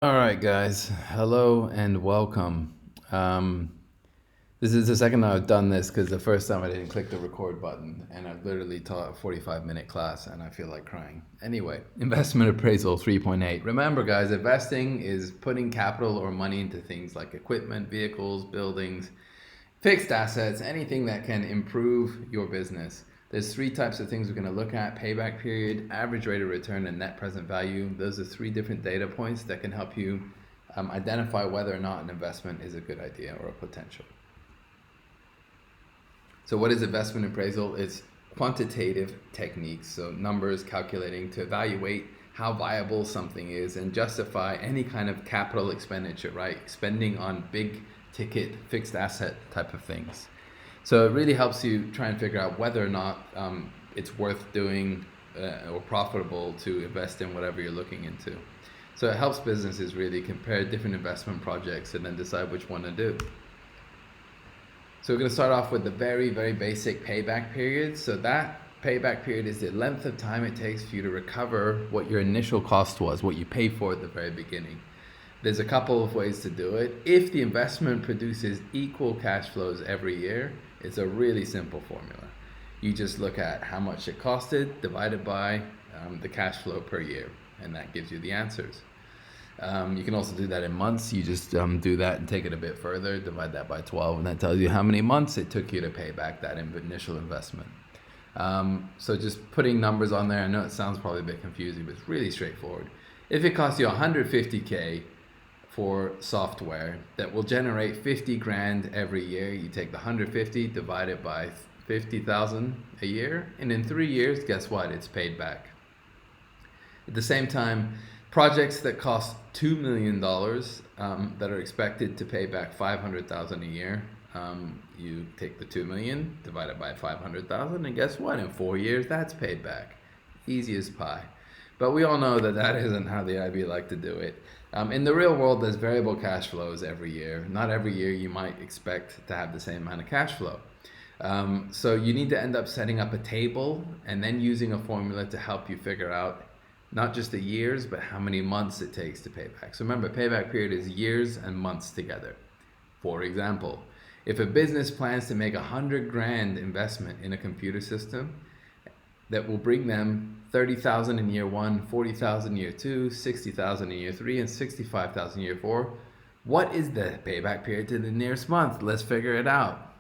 All right, guys. Hello and welcome. This is the second time I've done this because the first time I didn't click the record button and I've literally taught a 45-minute class and I feel like crying. Anyway, Investment Appraisal 3.8. Remember, guys, investing is putting capital or money into things like equipment, vehicles, buildings, fixed assets, anything that can improve your business. There's three types of things we're going to look at: payback period, average rate of return, and net present value. Those are three different data points that can help you identify whether or not an investment is a good idea or a potential. So what is investment appraisal? It's quantitative techniques, so numbers calculating to evaluate how viable something is and justify any kind of capital expenditure, right? Spending on big ticket fixed asset type of things. So it really helps you try and figure out whether or not it's worth doing or profitable to invest in whatever you're looking into. So it helps businesses really compare different investment projects and then decide which one to do. So we're going to start off with the very, very basic payback period. So that payback period is the length of time it takes for you to recover what your initial cost was, what you paid for at the very beginning. There's a couple of ways to do it. If the investment produces equal cash flows every year, it's a really simple formula. You just look at how much it costed divided by the cash flow per year, and that gives you the answers. You can also do that in months. You just do that and take it a bit further, divide that by 12, and that tells you how many months it took you to pay back that initial investment. So just putting numbers on there, I know it sounds probably a bit confusing, but it's really straightforward. If it costs you 150K for software that will generate 50 grand every year, you take the 150, divide it by 50,000 a year, and in 3 years, guess what? It's paid back. At the same time, projects that cost $2 million that are expected to pay back 500,000 a year, you take the 2 million, divide it by 500,000, and guess what? In 4 years, that's paid back. Easy as pie. But we all know that that isn't how the IB like to do it. In the real world, there's variable cash flows every year. Not every year you might expect to have the same amount of cash flow. So you need to end up setting up a table and then using a formula to help you figure out not just the years, but how many months it takes to pay back. So remember, payback period is years and months together. For example, if a business plans to make 100 grand investment in a computer system that will bring them 30,000 in year one, 40,000 year two, 60,000 in year three, and 65,000 in year four, what is the payback period to the nearest month? Let's figure it out.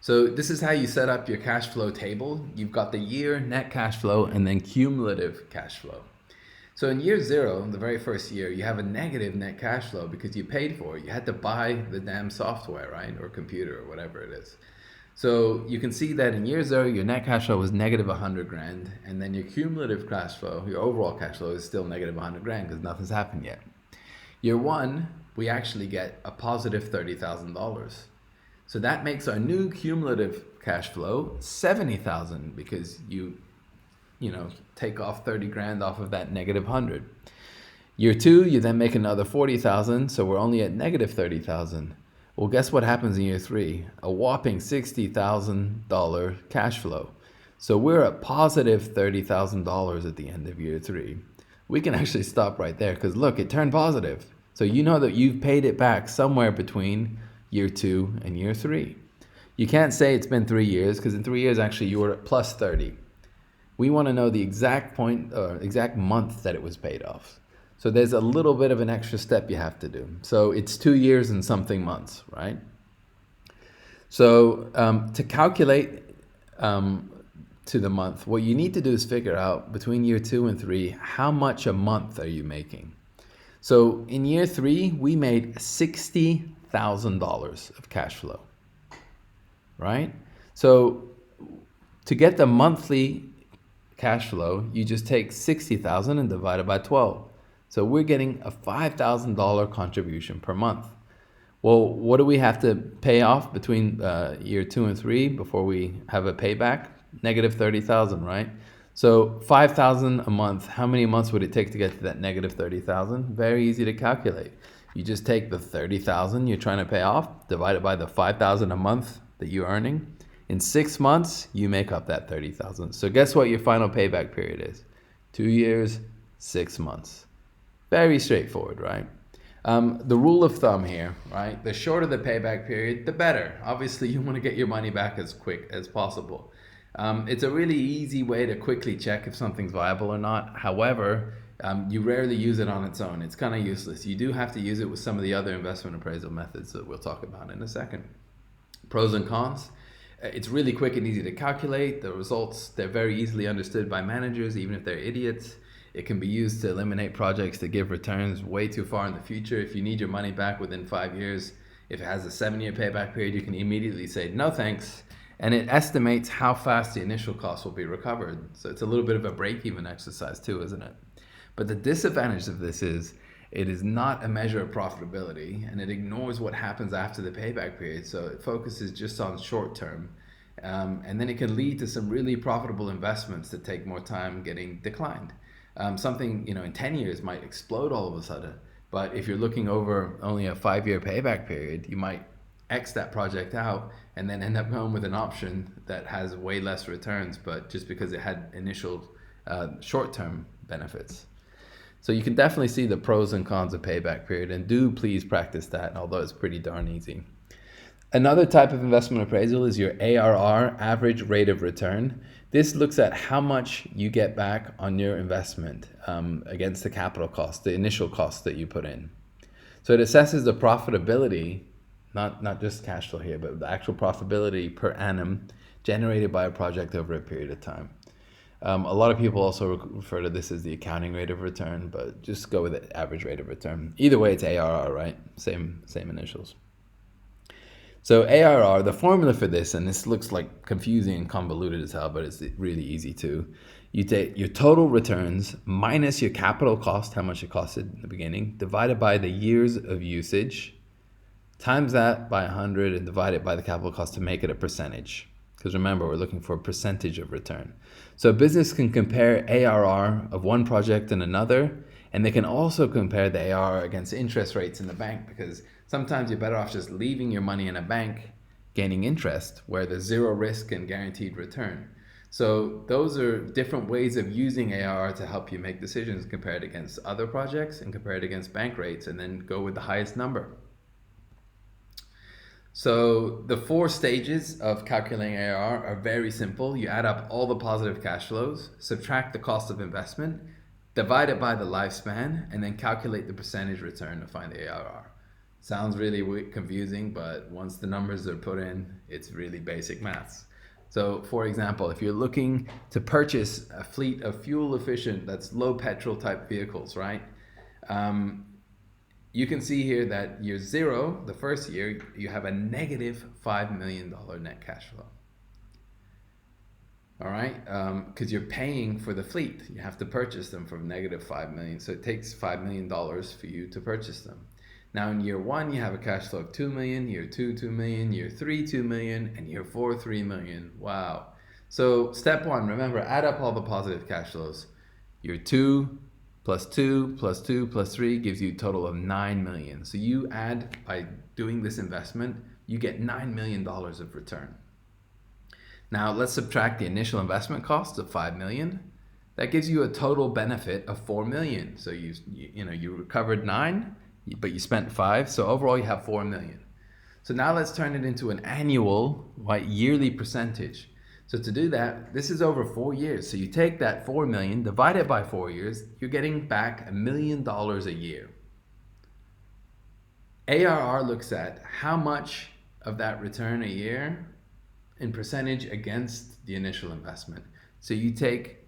So this is how you set up your cash flow table. You've got the year net cash flow and then cumulative cash flow. So in year zero, the very first year, you have a negative net cash flow because you paid for it. You had to buy the damn software, right? Or computer or whatever it is. So you can see that in year zero, your net cash flow was negative 100 grand. And then your cumulative cash flow, your overall cash flow, is still negative 100 grand because nothing's happened yet. Year one, we actually get a positive $30,000. So that makes our new cumulative cash flow 70,000 because you take off 30 grand off of that negative 100. Year two, you then make another 40,000, so we're only at negative 30,000. Well, guess what happens in year three? A whopping $60,000 cash flow. So we're at positive $30,000 at the end of year three. We can actually stop right there because look, it turned positive. So you know that you've paid it back somewhere between year two and year three. You can't say it's been 3 years because in 3 years actually you were at plus 30. We want to know the exact point or exact month that it was paid off. So there's a little bit of an extra step you have to do. So it's 2 years and something months, right? So to calculate to the month, what you need to do is figure out between year two and three, how much a month are you making? So in year three, we made $60,000 of cash flow, right? So to get the monthly cash flow, you just take 60,000 and divide it by 12. So we're getting a $5,000 contribution per month. Well, what do we have to pay off between year two and three before we have a payback? Negative 30,000, right? So 5,000 a month, how many months would it take to get to that negative 30,000? Very easy to calculate. You just take the 30,000 you're trying to pay off, divide it by the 5,000 a month that you're earning. In 6 months, you make up that 30,000. So guess what your final payback period is? 2 years, 6 months. Very straightforward, right? The rule of thumb here, right? The shorter the payback period, the better. Obviously, you want to get your money back as quick as possible. It's a really easy way to quickly check if something's viable or not. However, you rarely use it on its own. It's kind of useless. You do have to use it with some of the other investment appraisal methods that we'll talk about in a second. Pros and cons. It's really quick and easy to calculate. The results, they're very easily understood by managers, even if they're idiots. It can be used to eliminate projects that give returns way too far in the future. If you need your money back within 5 years, if it has a 7-year payback period, you can immediately say, no thanks. And it estimates how fast the initial cost will be recovered. So it's a little bit of a break-even exercise too, isn't it? But the disadvantage of this is it is not a measure of profitability, and it ignores what happens after the payback period. So it focuses just on short term. And then it can lead to some really profitable investments that take more time getting declined. Something, in 10 years might explode all of a sudden. But if you're looking over only a 5-year payback period, you might X that project out and then end up going with an option that has way less returns, but just because it had initial short-term benefits. So you can definitely see the pros and cons of payback period, and do please practice that, although it's pretty darn easy. Another type of investment appraisal is your ARR, average rate of return. This looks at how much you get back on your investment against the capital cost, the initial cost that you put in. So it assesses the profitability, not just cash flow here, but the actual profitability per annum generated by a project over a period of time. A lot of people also refer to this as the accounting rate of return, but just go with the average rate of return. Either way, it's ARR, right? Same initials. So ARR, the formula for this, and this looks like confusing and convoluted as hell, but it's really easy too. You take your total returns minus your capital cost, how much it costed in the beginning, divided by the years of usage, times that by 100 and divide it by the capital cost to make it a percentage. Because remember, we're looking for a percentage of return. So a business can compare ARR of one project and another, and they can also compare the ARR against interest rates in the bank, because sometimes you're better off just leaving your money in a bank, gaining interest, where there's zero risk and guaranteed return. So those are different ways of using ARR to help you make decisions, compare it against other projects and compare it against bank rates, and then go with the highest number. So the 4 stages of calculating ARR are very simple. You add up all the positive cash flows, subtract the cost of investment, divide it by the lifespan, and then calculate the percentage return to find the ARR. Sounds really confusing, but once the numbers are put in, it's really basic maths. So for example, if you're looking to purchase a fleet of fuel efficient, that's low petrol type vehicles, right? You can see here that year 0, the first year, you have a negative $5 million net cash flow. All right, because you're paying for the fleet. You have to purchase them for negative $5 million. So it takes $5 million for you to purchase them. Now in year 1, you have a cash flow of $2 million, year 2, $2 million, year 3, $2 million, and year 4, $3 million. Wow. So step 1, remember, add up all the positive cash flows. Year 2, plus 2, plus 2, plus 3 gives you a total of $9 million. So you add, by doing this investment, you get $9 million of return. Now let's subtract the initial investment cost of $5 million. That gives you a total benefit of $4 million. So you recovered 9, but you spent 5. So overall you have $4 million. So now let's turn it into an annual, yearly percentage. So to do that, this is over 4 years. So you take that $4 million, divide it by 4 years, you're getting back $1 million a year. ARR looks at how much of that return a year in percentage against the initial investment. So you take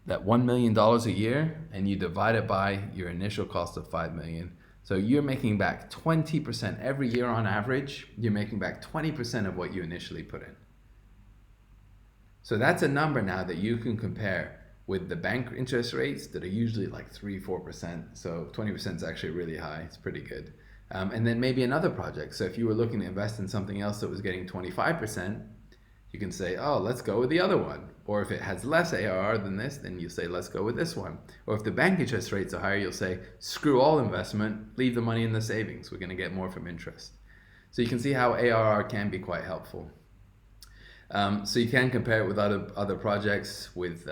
that $1 million a year and you divide it by your initial cost of $5 million. So you're making back 20% every year on average. You're making back 20% of what you initially put in. So that's a number now that you can compare with the bank interest rates that are usually like 3-4%. So 20% is actually really high. It's pretty good. And then maybe another project. So if you were looking to invest in something else that was getting 25%, you can say, oh, let's go with the other one. Or if it has less ARR than this, then you say, let's go with this one. Or if the bank interest rates are higher, you'll say, screw all investment, leave the money in the savings. We're going to get more from interest. So you can see how ARR can be quite helpful. So you can compare it with other projects, with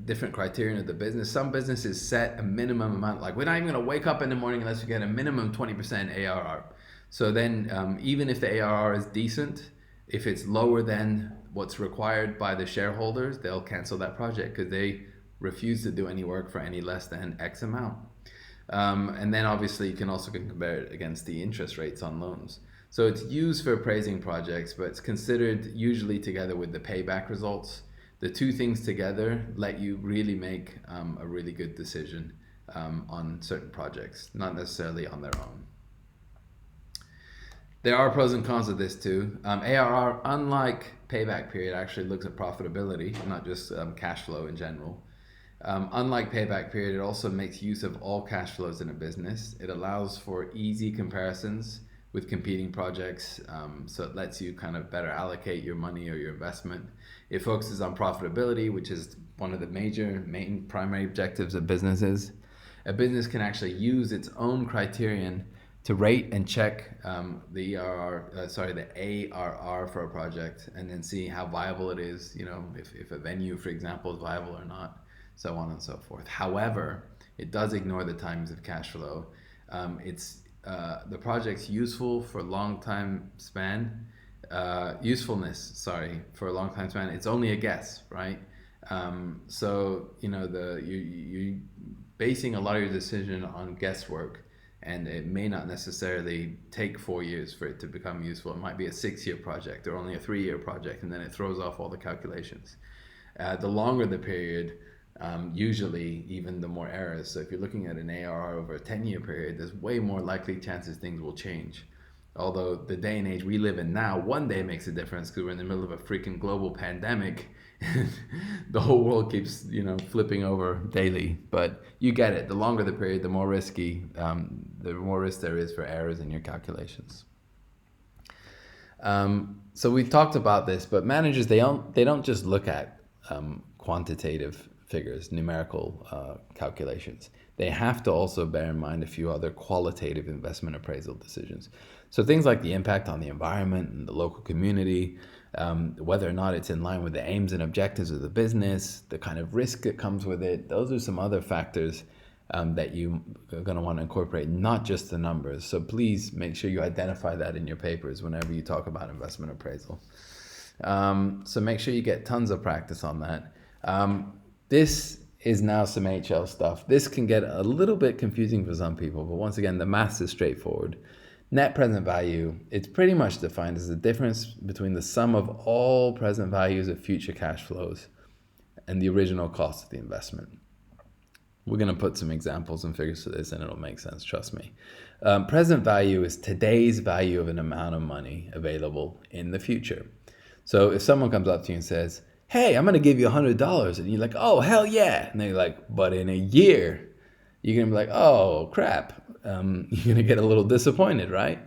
different criterion of the business. Some businesses set a minimum amount, like we're not even going to wake up in the morning unless we get a minimum 20% ARR. So then even if the ARR is decent, if it's lower than what's required by the shareholders, they'll cancel that project because they refuse to do any work for any less than X amount. And then obviously you can also compare it against the interest rates on loans. So it's used for appraising projects, but it's considered usually together with the payback results. The two things together let you really make a really good decision on certain projects, not necessarily on their own. There are pros and cons of this too. ARR, unlike payback period, actually looks at profitability, not just cash flow in general. Unlike payback period, it also makes use of all cash flows in a business. It allows for easy comparisons with competing projects, so it lets you kind of better allocate your money or your investment. It focuses on profitability, which is one of the main primary objectives of businesses. A business can actually use its own criterion to rate and check the ARR for a project, and then see how viable it is, if a venue, for example, is viable or not, so on and so forth. However, it does ignore the times of cash flow. The project's usefulness for a long time span, it's only a guess, right? So you're basing a lot of your decision on guesswork, and it may not necessarily take 4 years for it to become useful. It might be a 6-year project or only a 3-year project, and then it throws off all the calculations. The longer the period, usually even the more errors. So if you're looking at an ARR over a 10-year period, there's way more likely chances things will change. Although the day and age we live in now, one day makes a difference because we're in the middle of a freaking global pandemic. The whole world keeps, flipping over daily. But you get it. The longer the period, the more risky, the more risk there is for errors in your calculations. So we've talked about this, but managers, they don't just look at quantitative figures, numerical calculations. They have to also bear in mind a few other qualitative investment appraisal decisions. So things like the impact on the environment and the local community, whether or not it's in line with the aims and objectives of the business, the kind of risk that comes with it. Those are some other factors that you are going to want to incorporate, not just the numbers. So please make sure you identify that in your papers whenever you talk about investment appraisal. So make sure you get tons of practice on that. This is now some HL stuff. This can get a little bit confusing for some people, but once again, the maths is straightforward. Net present value, it's pretty much defined as the difference between the sum of all present values of future cash flows and the original cost of the investment. We're going to put some examples and figures to this, and it'll make sense, trust me. Present value is today's value of an amount of money available in the future. So if someone comes up to you and says, hey, I'm going to give you $100, and you're like, oh, hell yeah. And they're like, but in a year, you're going to be like, oh, crap. You're going to get a little disappointed, right?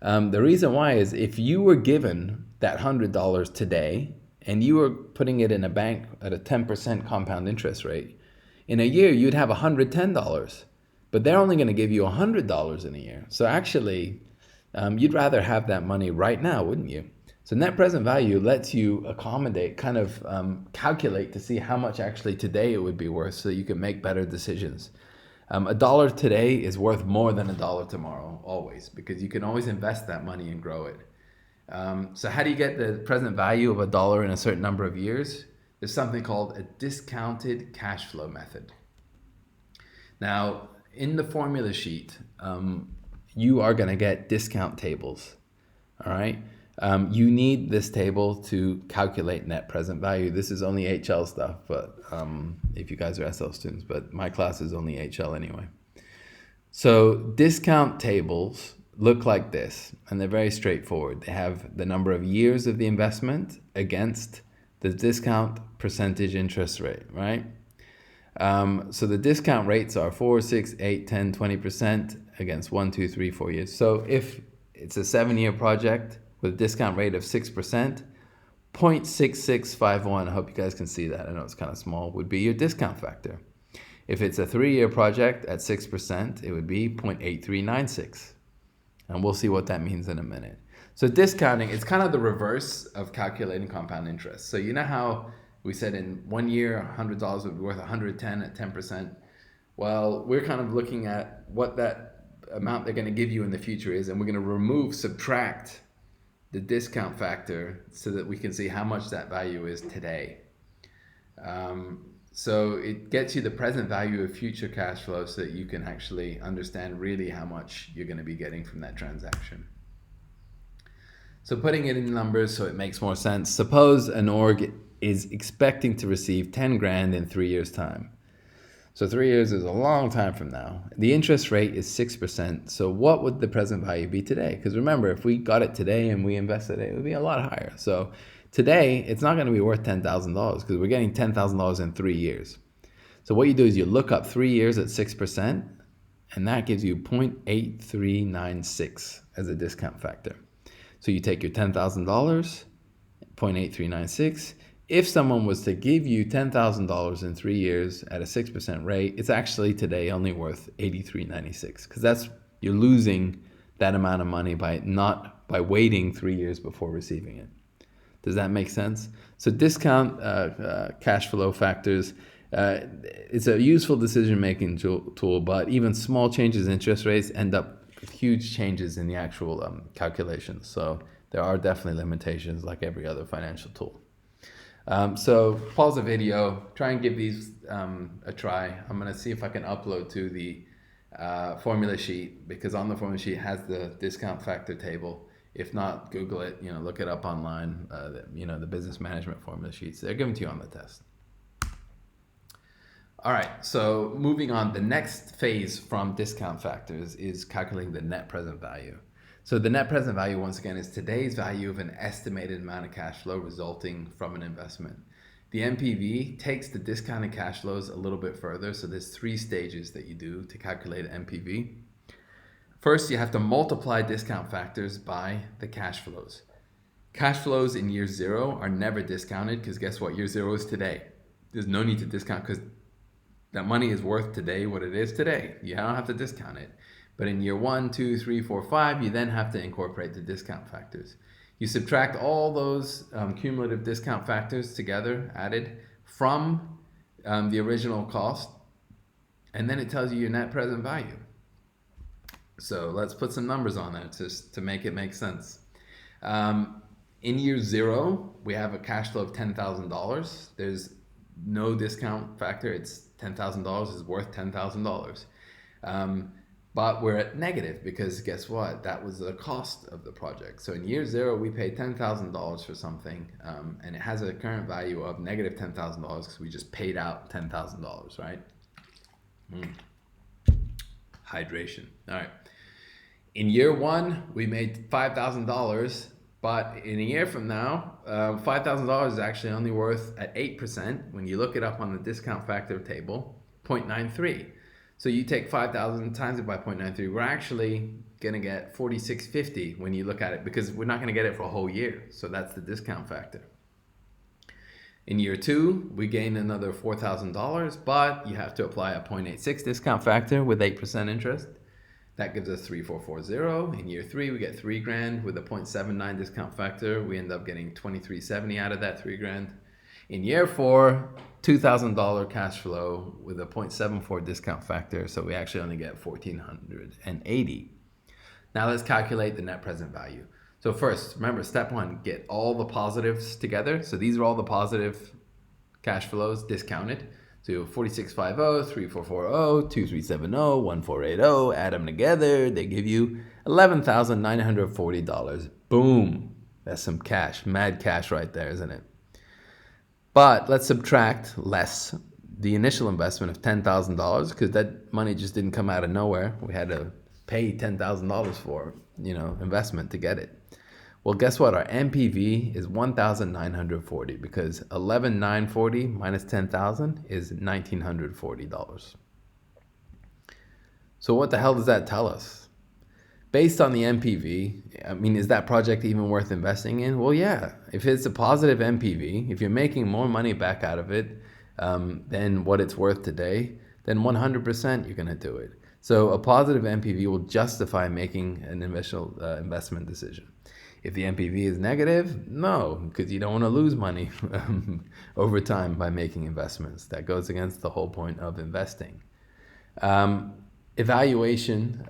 The reason why is if you were given that $100 today and you were putting it in a bank at a 10% compound interest rate, in a year, you'd have $110, but they're only going to give you $100 in a year. So actually, you'd rather have that money right now, wouldn't you? So net present value lets you accommodate, kind of calculate to see how much actually today it would be worth so you can make better decisions. $1 today is worth more than $1 tomorrow, always, because you can always invest that money and grow it. So how do you get the present value of $1 in a certain number of years? There's something called a discounted cash flow method. Now, in the formula sheet, you are going to get discount tables, all right? You need this table to calculate net present value. This is only HL stuff, but if you guys are SL students, but my class is only HL anyway. So discount tables look like this, and they're very straightforward. They have the number of years of the investment against the discount percentage interest rate, right? So the discount rates are 4, 6, 8, 10, 20% against 1, 2, 3, 4 years. So if it's a 7-year project with a discount rate of 6%, 0.6651, I hope you guys can see that, I know it's kind of small, would be your discount factor. If it's a 3-year project at 6%, it would be 0.8396. And we'll see what that means in a minute. So discounting, it's kind of the reverse of calculating compound interest. So you know how We said in 1 year, $100 would be worth 110 at 10%. Well, we're kind of looking at what that amount they're going to give you in the future is, and we're going to subtract the discount factor so that we can see how much that value is today. So it gets you the present value of future cash flow so that you can actually understand really how much you're going to be getting from that transaction. So putting it in numbers so it makes more sense. Suppose an org is expecting to receive 10 grand in 3 years' time. So 3 years is a long time from now. The interest rate is 6%. So what would the present value be today? Because remember, if we got it today and we invested it, it would be a lot higher. So today, it's not going to be worth $10,000 because we're getting $10,000 in 3 years. So what you do is you look up 3 years at 6%, and that gives you 0.8396 as a discount factor. So you take your $10,000, 0.8396. If someone was to give you $10,000 in 3 years at a 6% rate, it's actually today only worth $83.96 because you're losing that amount of money by waiting 3 years before receiving it. Does that make sense? So discount cash flow factors, it's a useful decision-making tool, but even small changes in interest rates end up with huge changes in the actual calculations. So there are definitely limitations like every other financial tool. So pause the video, try and give these a try. I'm going to see if I can upload to the formula sheet, because on the formula sheet has the discount factor table. If not, Google it, look it up online, the business management formula sheets. They're given to you on the test. All right, so moving on, the next phase from discount factors is calculating the net present value. So the net present value, once again, is today's value of an estimated amount of cash flow resulting from an investment. The NPV takes the discounted cash flows a little bit further. So there's 3 stages that you do to calculate NPV. First, you have to multiply discount factors by the cash flows. Cash flows in year 0 are never discounted because guess what? Year 0 is today. There's no need to discount because that money is worth today what it is today. You don't have to discount it. But in year 1, 2, 3, 4, 5, you then have to incorporate the discount factors. You subtract all those cumulative discount factors together, added from the original cost, and then it tells you your net present value. So let's put some numbers on that just to make it make sense. In year 0, we have a cash flow of $10,000. There's no discount factor. It's $10,000 is worth $10,000. But we're at negative because guess what? That was the cost of the project. So in year 0, we paid $10,000 for something, and it has a current value of negative $10,000 because we just paid out $10,000, right? Hydration. All right. In year 1, we made $5,000, but in a year from now, $5,000 is actually only worth at 8%. When you look it up on the discount factor table, 0.93. So you take 5,000 times it by 0.93. We're actually going to get $46.50 when you look at it because we're not going to get it for a whole year. So that's the discount factor. In year 2, we gain another $4,000, but you have to apply a 0.86 discount factor with 8% interest. That gives us 3,440. In year 3, we get $3,000 with a 0.79 discount factor. We end up getting $2,370 out of that $3,000. In year 4, $2,000 cash flow with a 0.74 discount factor. So we actually only get $1,480. Now let's calculate the net present value. So first, remember, step 1, get all the positives together. So these are all the positive cash flows discounted. So 4650, 3440, 2370, 1480, add them together, they give you $11,940. Boom. That's some cash, mad cash right there, isn't it? But let's subtract less the initial investment of $10,000 because that money just didn't come out of nowhere. We had to pay $10,000 for, investment to get it. Well, guess what? Our NPV is $1,940 because $11,940 minus $10,000 is $1,940. So what the hell does that tell us? Based on the NPV, is that project even worth investing in? Well, yeah. If it's a positive NPV, if you're making more money back out of it than what it's worth today, then 100% you're going to do it. So a positive NPV will justify making an initial investment decision. If the NPV is negative, no, because you don't want to lose money over time by making investments. That goes against the whole point of investing. Evaluation,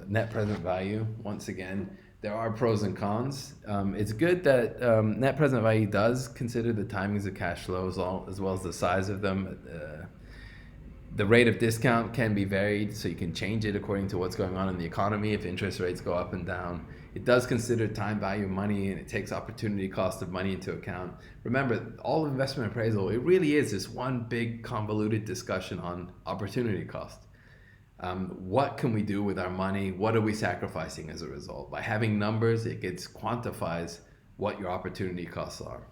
net present value. Once again, there are pros and cons. It's good that net present value does consider the timings of cash flows as well as the size of them. The rate of discount can be varied, so you can change it according to what's going on in the economy. If interest rates go up and down, it does consider time value of money, and it takes opportunity cost of money into account. Remember, all investment appraisal, it really is this one big convoluted discussion on opportunity cost. What can we do with our money? What are we sacrificing as a result? By having numbers, it quantifies what your opportunity costs are.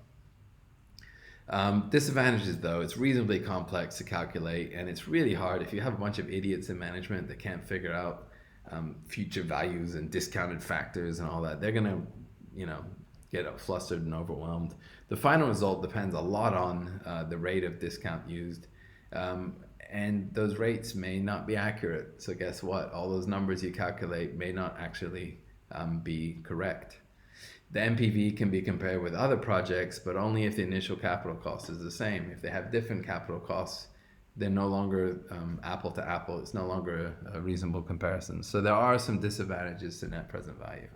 Disadvantages, though, it's reasonably complex to calculate, and it's really hard if you have a bunch of idiots in management that can't figure out future values and discounted factors and all that. They're gonna, get flustered and overwhelmed. The final result depends a lot on the rate of discount used, and those rates may not be accurate. So guess what? All those numbers you calculate may not actually be correct. The NPV can be compared with other projects, but only if the initial capital cost is the same. If they have different capital costs, they're no longer apple to apple. It's no longer a reasonable comparison. So there are some disadvantages to net present value.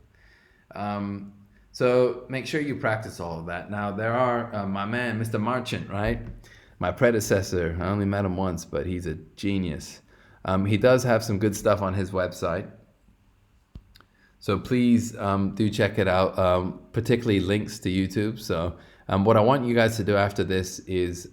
So make sure you practice all of that. Now, there are my man, Mr. Marchant, right? My predecessor. I only met him once, but he's a genius. He does have some good stuff on his website. So please do check it out, particularly links to YouTube. So what I want you guys to do after this is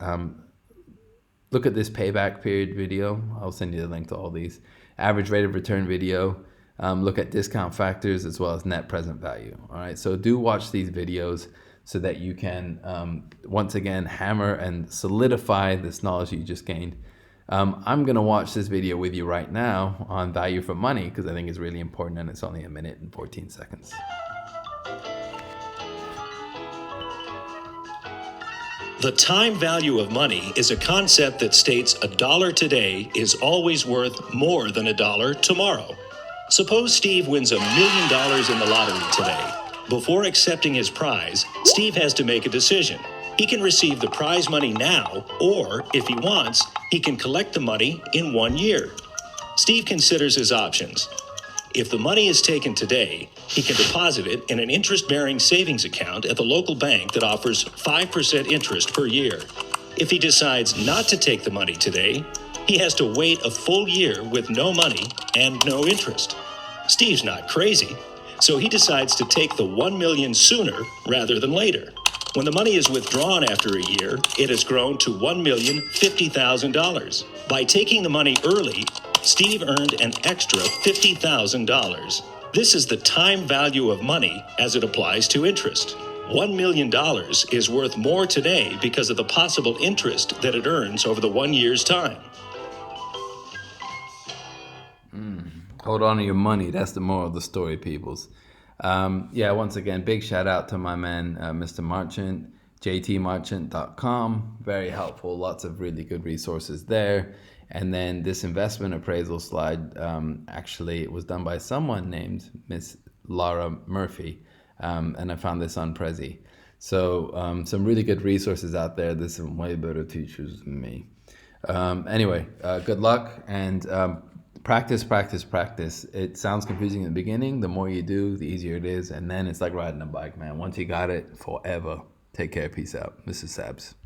look at this payback period video. I'll send you the link to all these. Average rate of return video. Look at discount factors as well as net present value. All right, so do watch these videos so that you can, once again, hammer and solidify this knowledge that you just gained. I'm going to watch this video with you right now on value for money because I think it's really important, and it's only 1 minute and 14 seconds. The time value of money is a concept that states $1 today is always worth more than $1 tomorrow. Suppose Steve wins $1 million in the lottery today. Before accepting his prize, Steve has to make a decision. He can receive the prize money now, or, if he wants, he can collect the money in 1 year. Steve considers his options. If the money is taken today, he can deposit it in an interest-bearing savings account at the local bank that offers 5% interest per year. If he decides not to take the money today, he has to wait a full year with no money and no interest. Steve's not crazy, so he decides to take the $1 million sooner rather than later. When the money is withdrawn after a year, it has grown to $1,050,000. By taking the money early, Steve earned an extra $50,000. This is the time value of money as it applies to interest. $1 million is worth more today because of the possible interest that it earns over the 1 year's time. Hold on to your money. That's the moral of the story, peoples. Once again, big shout out to my man, Mr. Marchant, jtmarchant.com. Very helpful. Lots of really good resources there. And then this investment appraisal slide, actually, it was done by someone named Miss Laura Murphy. And I found this on Prezi. So some really good resources out there. There's some way better teachers than me. Anyway, good luck and practice. It sounds confusing in the beginning. The more you do, the easier it is. And then it's like riding a bike, man. Once you got it, forever. Take care. Peace out. This is Sabs.